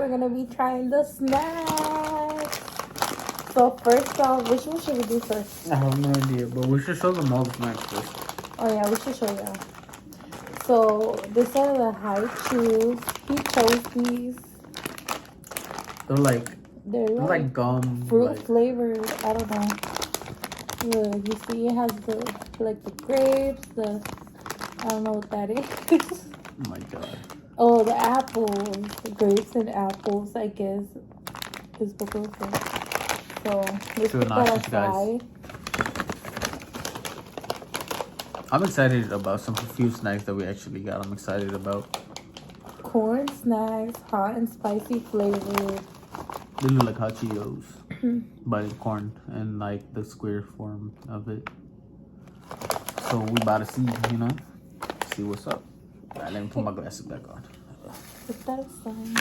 we're gonna be trying the snacks. So first off, which one should we do first? I have no idea, but we should show them all the snacks first. Oh yeah, we should show you. So this are the high chews. He chose these. They're like gum, fruit flavored. I don't know. Look, you see, it has the grapes. I don't know what that is. Oh my god. Oh, the apples, the grapes and apples. I guess is what those are. So let's put that aside. I'm excited about some few snacks that we actually got. I'm excited about corn snacks, hot and spicy flavored. They look like hot Cheetos, but corn and like the square form of it. So we about to see what's up. Alright, let me put my glasses back on. Put that aside.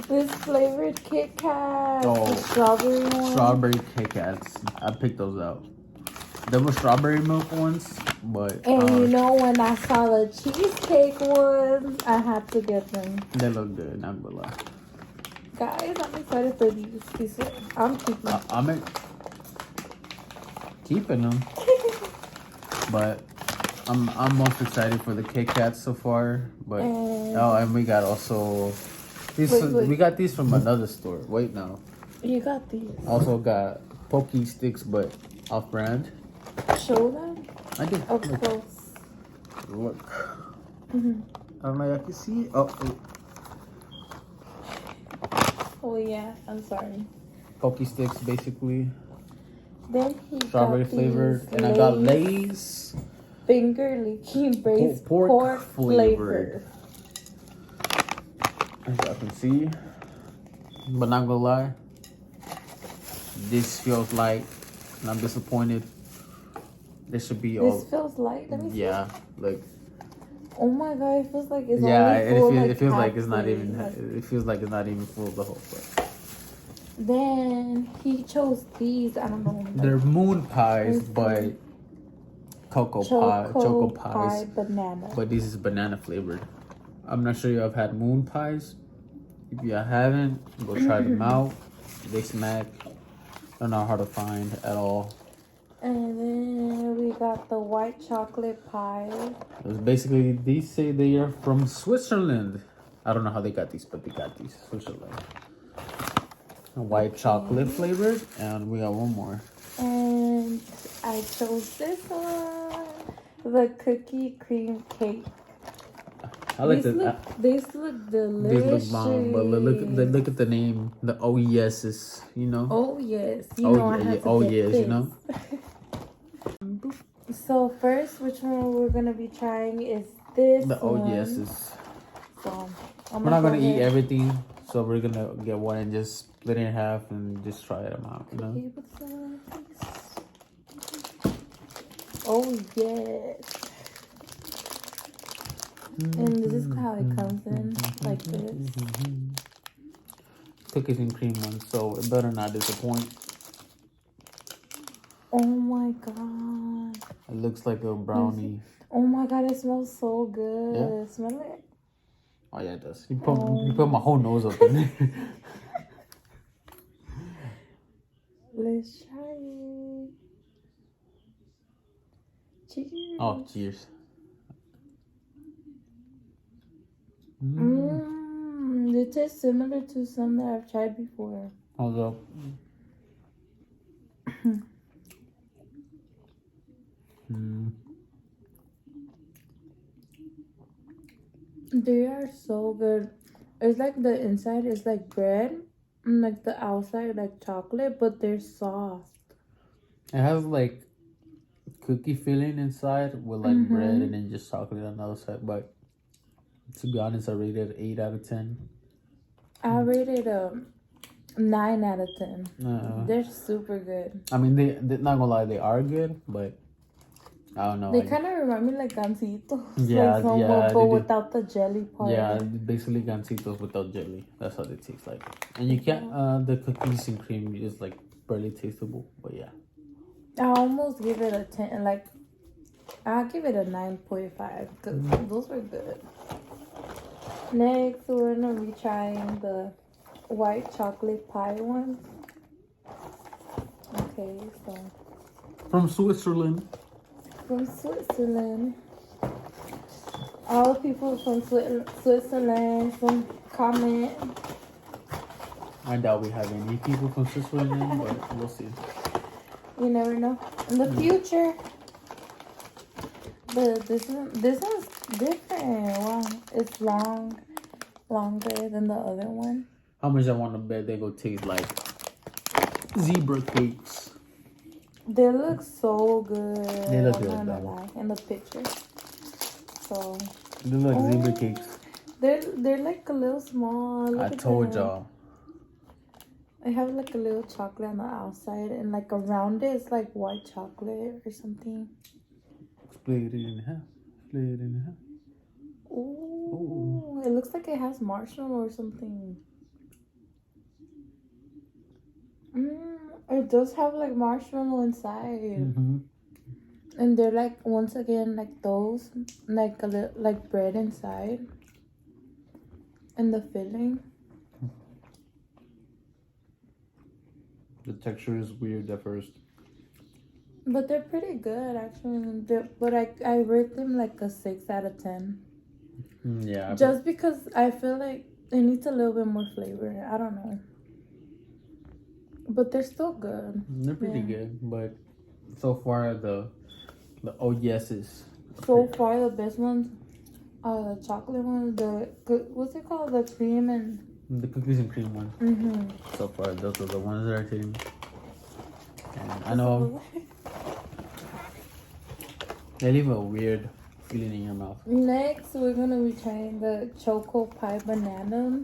This flavored Kit Kat. Oh, the strawberry one. Strawberry Kit Kats. I picked those out. There were strawberry milk ones, but and you know, when I saw the cheesecake ones, I had to get them. They look good, not gonna lie. Guys, I'm excited for these. I'm keeping them. I'm keeping them. But I'm most excited for the Kit Kats so far. But and we got also these. Wait. We got these from another store. Wait, no. You got these. Also got Pokey Sticks, but off brand. Show them. I did. Up close. Look. I don't know if I can see it. Oh yeah, I'm sorry. Pokey Sticks, basically. Then he strawberry flavored, and I got Lay's finger licking braised pork flavored. As y'all can see, but not gonna lie, this feels light, and I'm disappointed. This should be all. This feels light. Let me see. Yeah, like. Oh my god, it feels like it's only full. It feels like it's not even. It feels like it's not even full the whole thing. Then he chose these. I don't know. They're moon pies, but choco pies, banana. But this is banana flavored. I'm not sure you have had moon pies. If you haven't, go try them out. They smack. They're not hard to find at all. And then we got the white chocolate pie. It's basically, these say they are from Switzerland. I don't know how they got these, but they got these. Switzerland. White chocolate flavored, and we got one more. And I chose this one, the cookie cream cake. I like these look delicious. These look bomb, but look at the name, the oh yeses, you know. Oh yes, I have to get this. You know. So first, which one we're gonna be trying is this the one. Oh yeses. So we're not gonna eat everything, so we're gonna get one and just split it in half and just try them out, you know. Oh yes. And this is how it comes in, like this. Cookies and cream one, so it better not disappoint. Oh my god. It looks like a brownie. Oh my god, it smells so good. Yeah. Smell it? Oh yeah, it does. You put my whole nose up in there. Let's try it. Cheers. Oh, cheers. It tastes similar to some that I've tried before. Hold up. They are so good. It's like the inside is like bread, and like the outside like chocolate, but they're soft. It has like cookie filling inside with like bread and then just chocolate on the outside. But to be honest, I rated it 8 out of 10. I rated 9 out of 10. They're super good. I mean, they're not gonna lie, they are good, but I don't know. They kind of remind me like gancitos. Yeah, like but without the jelly part. Yeah, basically gancitos without jelly. That's how they taste like. And you can't. The cookies and cream is like barely tasteable, but yeah. I almost give it a 10. Like, I'll give it a 9.5 because those were good. Next, we're gonna be trying the white chocolate pie ones. Okay, so From Switzerland. from Switzerland. All the people from Switzerland, from comment. I doubt we have any people from Switzerland, but we'll see. You never know. In the future. But this one's different. Wow, it's longer than the other one. How much I want to bet they go taste like zebra cakes? They look so good. They look I'm good, not gonna though. lie, in the picture. So They look like zebra cakes. they're like a little small. Look I at told them. y'all. I have like a little chocolate on the outside, and like around it, it's like white chocolate or something. Split it in half. Split it in half. Ooh, it looks like it has marshmallow or something. It does have like marshmallow inside, Mm-hmm. and they're like once again like those, like a little like bread inside, and the filling. The texture is weird at first. But they're pretty good actually. But I rate them like a 6 out of 10. Yeah. Just because I feel like it needs a little bit more flavor. I don't know. But they're still good. They're pretty good, but so far the oh yeses. So far the best ones are the chocolate ones. What's it called? The cream and The cookies and cream one. mm-hmm. So far, those are the ones that are hitting me. And I know they leave a weird feeling in your mouth. Next, we're gonna be trying the choco pie banana.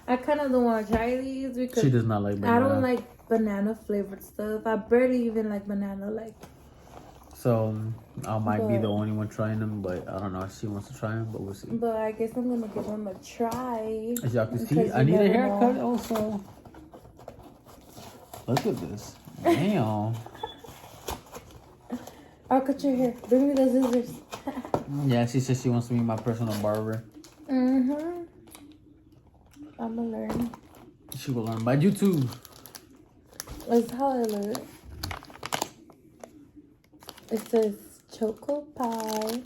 I kind of don't want to try these because She does not like banana. I don't like banana flavored stuff. I barely even like banana. Like, so I might be the only one trying them, but I don't know if she wants to try them, but we'll see. but I guess I'm gonna give them a try. As y'all can see, because I you need a never haircut know. also. Look at this. Damn. I'll cut your hair. Bring me the scissors. Yeah, she says she wants to be my personal barber. Mm-hmm. I'm gonna learn. She will learn by YouTube. That's how I learn. It says choco pie.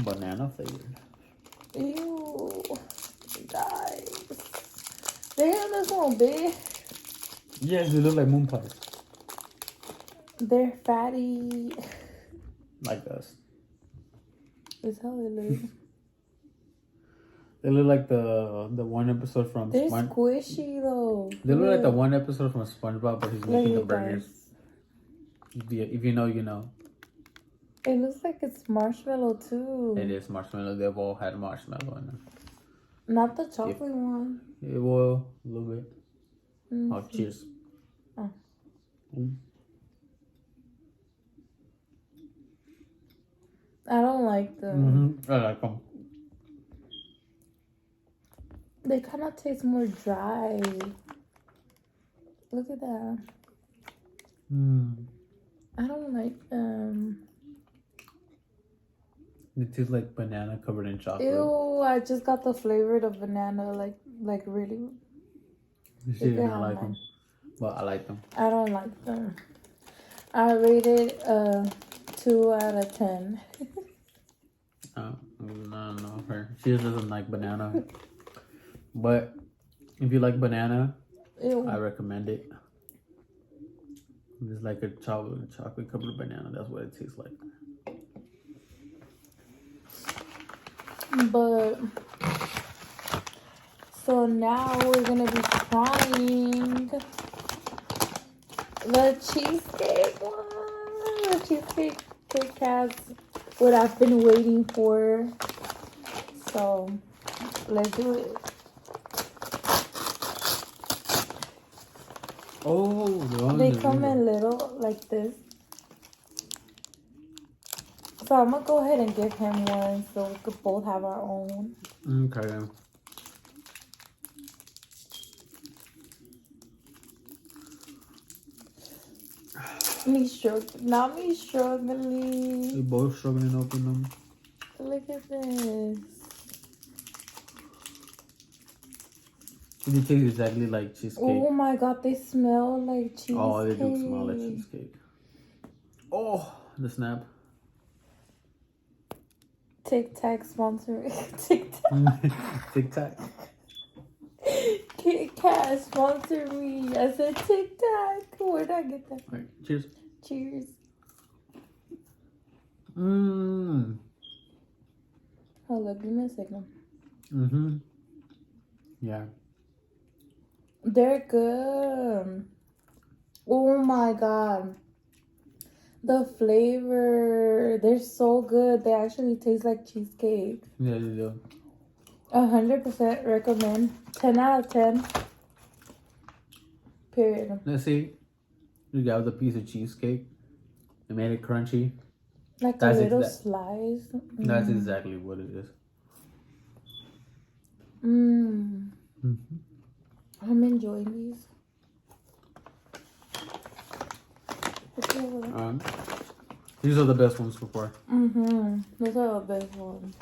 Banana flavored. Ew. Guys. Damn, that's so big. Yes, they look like moon pies. They're fatty. Like us. That's how they look. They look like the one episode from They're SpongeBob. squishy though. They look like the one episode from SpongeBob where he's making the Look, burgers. guys. If you know, you know. It looks like it's marshmallow too. It is marshmallow. They've all had marshmallow in them. Not the chocolate one. It will a little bit. Mm. Oh, cheers. Oh. I don't like them. I like them. They kind of taste more dry. Look at that. I don't like them. It tastes like banana covered in chocolate. Ew, I just got the flavor of banana, like really. She didn't like them. But I like them. I don't like them. I rated 2 out of 10. No, her. She just doesn't like banana. But if you like banana, Ew. I recommend it. It's like a chocolate covered banana. That's what it tastes like. But so now we're gonna be trying the cheesecake one. The cheesecake cake has what I've been waiting for. So let's do it. Oh, They come in little like this. So I'm gonna go ahead and give him one so we could both have our own. Okay. Not me struggling. We both struggling to open them. Look at this. They taste exactly like cheesecake. Oh my god, they smell like cheesecake. Oh, they do smell like cheesecake. Oh, the snap. Tic Tac sponsor. Tic Tac. Tic Tac. Kit Kat sponsor me. I said Tic Tac. Where'd I get that? All right, cheers. Cheers. Mmm. Hold up, give me a second. Mm-hmm. Yeah. They're good. Oh my god. The flavor, they're so good. They actually taste like cheesecake. Yeah, they do. 100% recommend. 10 out of 10. Period. Let's see. You got the piece of cheesecake. They made it crunchy. Like That's a little exact- slice. That's exactly what it is. Mmm. Mm-hmm. I'm enjoying these. These are the best ones so far. Mm-hmm. Those are the best ones.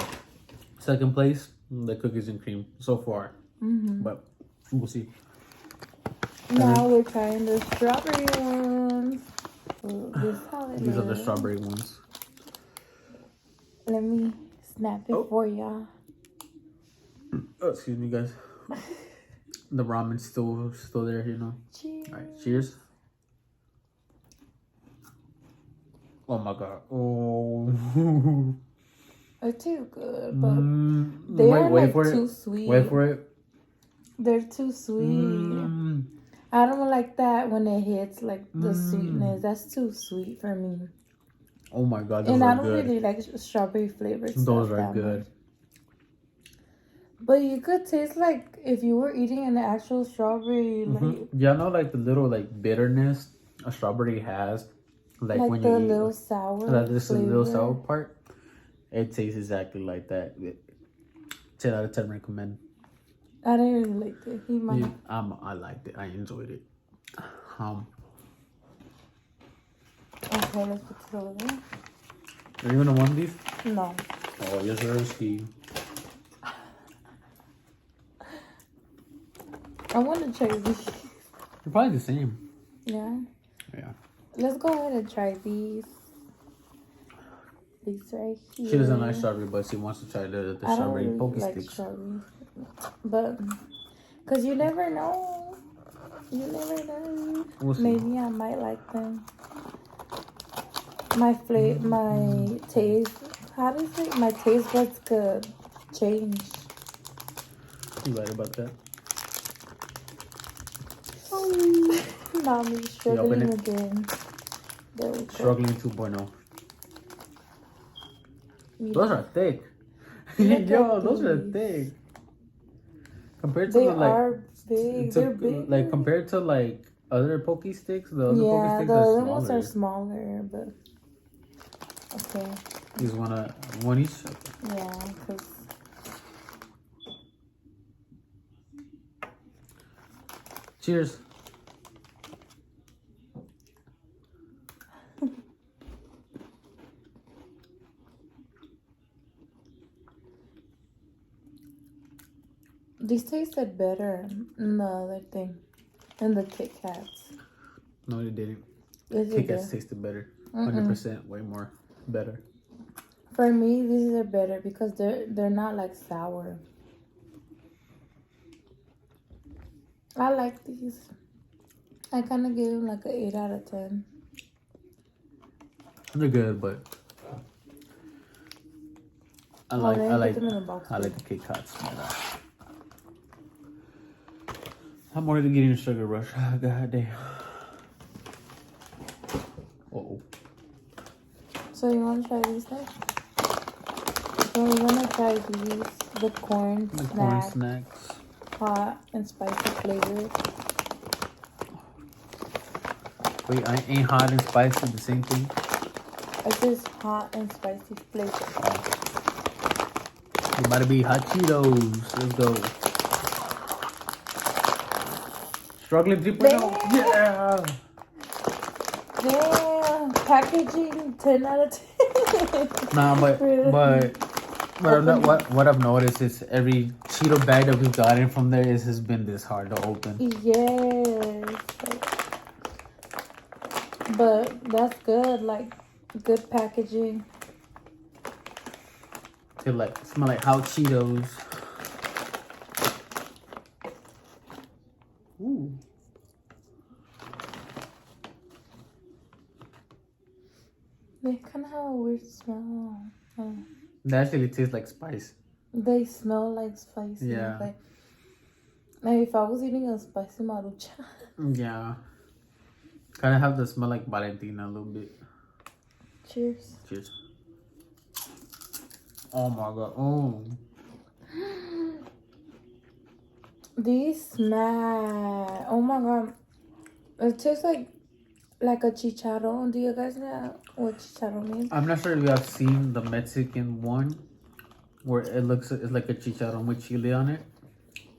Second place, the cookies and cream so far. Mm-hmm. But we'll see. Now we're trying the strawberry ones. Ooh, this is how it These are the looks. strawberry ones. Let me snap it Oh. for y'all. Oh, excuse me, guys. The ramen's still there, you know. Cheers. All right, cheers. Oh my god. Oh. They're too good, but Mm, they are wait like for too it. sweet. Wait for it. They're too sweet. Mm, I don't like that when it hits like the Mm. sweetness. That's too sweet for me. oh my god, those And I are don't good. really like strawberry flavored Those stuff are that good. much. But you could taste like if you were eating an actual strawberry, like Yeah, I know like the little like bitterness a strawberry has, like when the you eat little sour. that this little flavor. sour part. It tastes exactly like that. 10 out of 10 recommend. I didn't really like it. He might. Yeah, I liked it. I enjoyed it. Okay, let's put it over there. Are you gonna want these? No. Oh, yes, sir. Ski. I want to try these. They're probably the same. Yeah. Yeah. Let's go ahead and try these. These right here. She doesn't like strawberry, but she wants to try the I don't strawberry really poke like sticks. strawberries. But, because you never know. You never know. We'll see. Maybe I might like them. My taste, how do you say? My taste buds could change. You right about that? Now me struggling it? again. There we go. Struggling 2.0. Me- Those are thick. Look Yo, at those are these. thick. Compared to They the, like, are big. They're big. like compared to like other poke sticks, the other poke Yeah, sticks the are other ones smaller. are smaller, but okay. These one each. Yeah, because Cheers. these tasted better than the other thing, than the Kit Kats. No, it didn't. Yes, it Kit Kats did. tasted better. 100% way more better. For me, these are better because they're not like sour. I like these. I kind of give them like an 8 out of 10. They're good, but I let me like put them in the box, the Kit Kats better. I'm already getting a sugar rush. God damn. Uh-oh. So you want to try these next? So we're gonna try these, the corn The snack, corn snacks. hot and spicy flavors. Wait, ain't hot and spicy the same thing? It's just hot and spicy flavors. It about to be hot Cheetos. Let's go. Struggling 3.0. Yeah. Damn, packaging 10 out of 10. Nah, but Really? what I've noticed is every Cheeto bag that we've gotten from there has been this hard to open. Yes. But that's good. Like, good packaging. They like smell like hot Cheetos. Ooh. They kind of have a weird smell. They actually taste like spice. They smell like spicy. Yeah. Like if I was eating a spicy marucha. Yeah. Kind of have the smell like Valentina a little bit. Cheers. Cheers. Oh my god. Oh. These smack. Oh my god. It tastes like a chicharron. Do you guys know what chicharron means? I'm not sure if you have seen the Mexican one where it's like a chicharron with chili on it.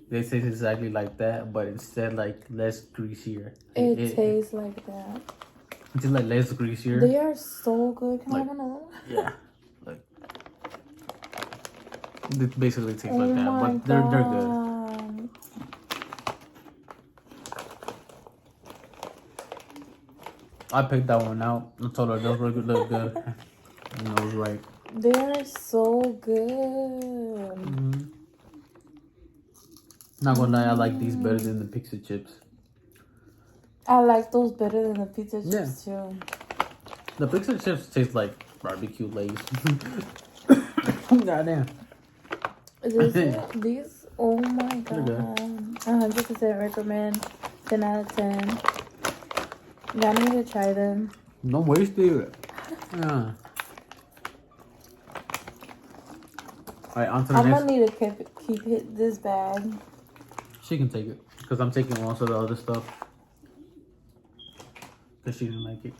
They taste exactly like that, but instead like less greasier. It tastes like that. It's like less greasier. They are so good. Can I Like, have another? Yeah. Like it basically tastes Oh like that, my but they're good. God. I picked that one out. I told her those look good. And I was right. They are so good. Not gonna lie, I like these better than the pizza chips. I like those better than the pizza chips too. The pizza chips taste like barbecue lays. Goddamn. These, oh my god. 100% recommend. 10 out of 10. Y'all need to try them. Don't waste it. Yeah. Alright, on to the I'm next. gonna need to keep this bag. She can take it. Because I'm taking most of the other stuff. Because she didn't like it.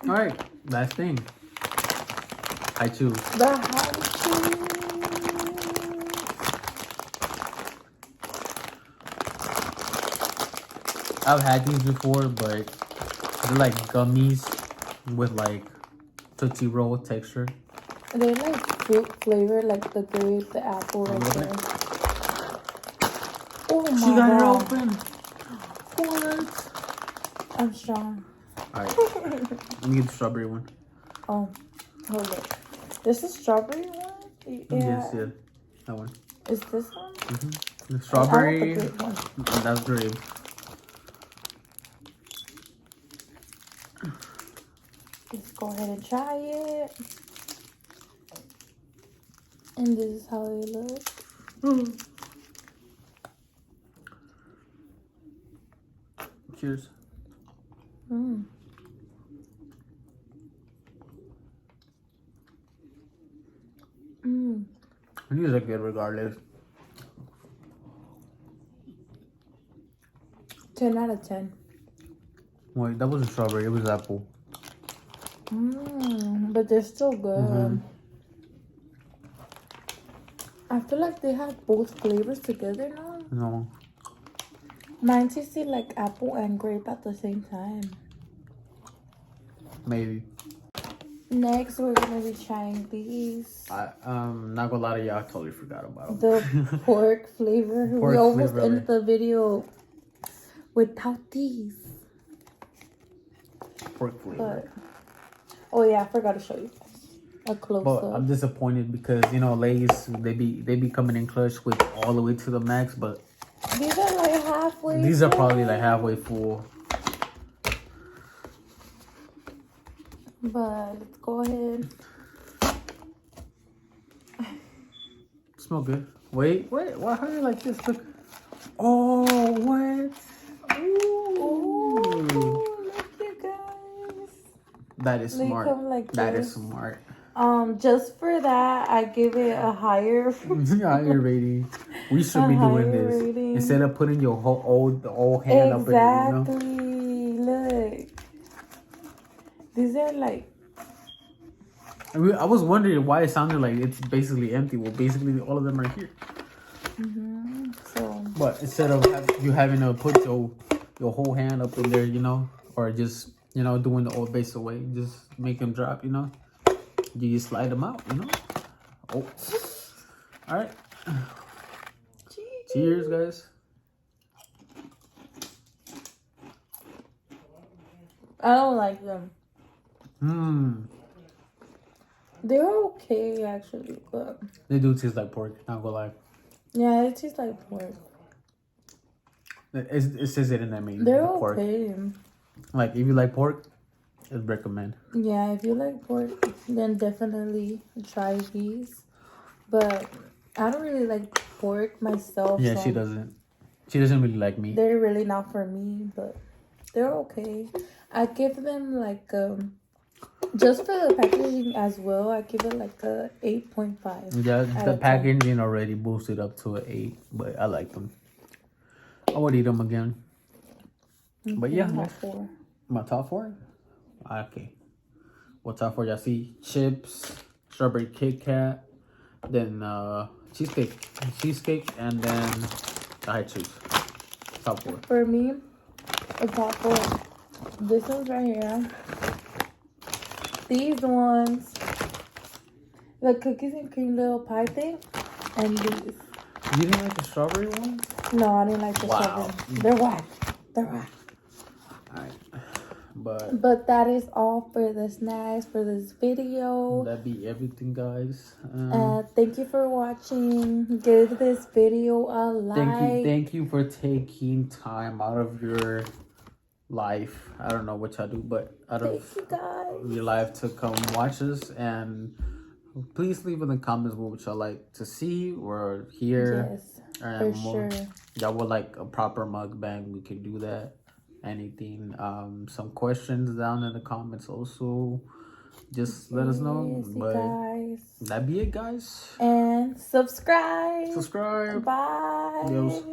Alright, last thing. I choose. The hot cheese. I've had these before, but they're like gummies with like Tootsie Roll texture. They're like fruit flavor, like the grape, the apple, right there. Oh my god. She got it open. What? I'm strong. Alright. Let me get the strawberry one. Oh, hold it. This is strawberry one? Yeah. Yes, that one. Is this one? The strawberry. I want the grape one. That's grape. Let's go ahead and try it. And this is how they look. Cheers. These are good regardless. 10 out of 10. Wait, that wasn't strawberry, it was apple. But they're still good. I feel like they have both flavors together now. No. Mine tasted like apple and grape at the same time. Maybe. Next, we're gonna be trying these. Not gonna lie to you, I totally forgot about The pork flavor. Pork We almost flavor. ended the video without these. Pork flavor. But, oh yeah, I forgot to show you a close But up. I'm disappointed because Lay's they be coming in clutch with all the way to the max, but These are like halfway. these are probably like halfway full. But let's go ahead. Smell good. Wait, why how do you like this? Look. Oh, what? Ooh, look you guys. That is They smart. come like That this. is smart. Just for that, I give it a higher. Higher rating. We should be doing higher this rating. instead of putting your whole hand up in it. Exactly. Look, these are like. I was wondering why it sounded like it's basically empty. Well, basically all of them are here. So. But instead of you having to put your whole hand up in there, or just doing the old base away, just make them drop, you just slide them out, Oh, all right. Cheers, guys. I don't like them. They're okay, actually, but They do taste like pork. Not gonna lie. yeah, it tastes like pork. It says it in that menu. They're pork. okay. Like if you like pork, I'd recommend. Yeah, if you like pork, then definitely try these. But I don't really like pork myself. Yeah, so she doesn't. She doesn't really like meat. they're really not for me, but they're okay. I give them like just for the packaging as well. I give it like a 8.5. Yeah, out the of 10. packaging already boosted up to an 8, but I like them. I would eat them again. But yeah, Top 4. my top 4. Okay, what top 4 y'all see? Chips, strawberry Kit Kat, then cheesecake, and then I choose top 4. For me, the top 4. This one's right here. These ones, the cookies and cream little pie thing, and these. You didn't like the strawberry one? No, I didn't like the Wow. strawberry. They're whack. They're whack. Alright, But that is all for the snacks for this video. That'd be everything, guys. Thank you for watching. Give this video a like. Thank you for taking time out of your life. I don't know what y'all do, but out Thank of you guys. your life to come watch us, and please leave in the comments what y'all like to see or hear. Yes, And for sure. Y'all would like a proper mukbang, we can do that. Anything, some questions down in the comments also. Just let us know. Yes, But guys. that'd be it, guys. And subscribe. Subscribe. Bye. Adios.